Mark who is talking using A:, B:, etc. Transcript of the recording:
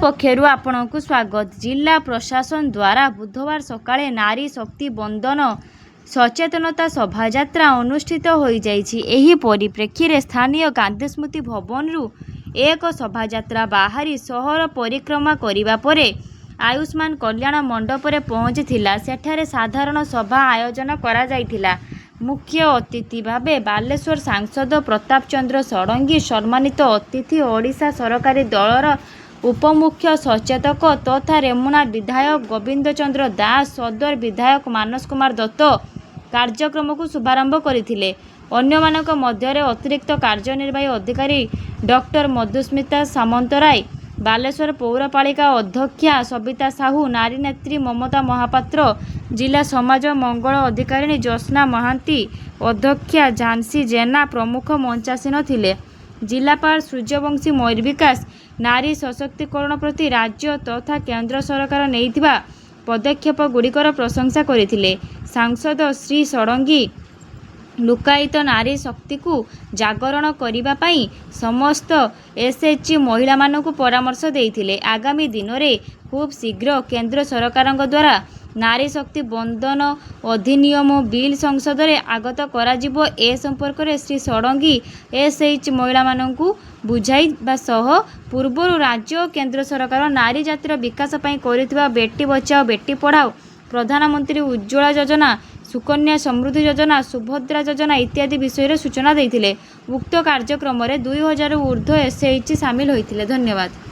A: पक्षरु आपनकु स्वागत। जिला प्रशासन द्वारा बुधवार सकाळे नारी शक्ति बंधन सचेतनता शोभायात्रा अनुष्ठित होई जाइछि। एही परिप्रेक्षी रे स्थानीय गांधी स्मृति भवन रु एक शोभायात्रा बाहरी शहर परिक्रमा करिबा परे आयुष्मान कल्याण मंडप रे पहुंचीथिला। सेठारे साधारण सभा आयोजन करा जाइथिला। मुख्य अतिथि भावे बालेश्वर सांसद प्रताप चंद्र षडंगी, सम्मानित अतिथि ओडिशा सरकारी दलर उपमुख्य सचेतक तथा रेमुना विधायक गोविंद चंद्र दास, सदर विधायक मानस कुमार दत्त कार्यक्रम को शुभारंभ करथिले। अन्यमानक मध्यरे अतिरिक्त कार्यनिर्वाही अधिकारी डॉक्टर मधुस्मिता सामंतराय, बालेश्वर पौरपालिका अध्यक्षा सविता साहू, नारी नेत्री ममता महापात्र, जिला समाज मंगल अधिकारिणी ज्योत्स्ना महांती, अध्यक्षा झांसी जेना प्रमुख मंचासीन थिले। जिलापाल सूर्यवंशी मयूर विकास नारी सशक्तिकरण प्रति राज्य तथा केंद्र सरकार नेइथिबा पदक्षेप गुड़िकर प्रशंसा करथिले। सांसद श्री षडंगी लुकायित नारी शक्ति को जागरण करिबा पई समस्त एसएचजी महिला मानकु परामर्श देइथिले। आगामी दिन रे खूब शीघ्र केंद्र सरकार द्वारा नारी शक्ति बंधन अधिनियम बिल संसद रे आगत कराजिबो। ए संपर्क रे श्री षडंगी एसएच महिला मानकु बुझाइबा सह पूर्व राज्य और केंद्र सरकार नारी जातिर विकास पई करितबा बेटी बचाओ बेटी पढ़ाओ, प्रधानमंत्री उज्ज्वला योजना, सुकन्या समृद्धि योजना, सुभद्रा योजना इत्यादि विषय सूचना देइथिले। उक्त कार्यक्रम रे 2000 ऊर्ध्व एसएचजी शामिल होइथिले। धन्यवाद।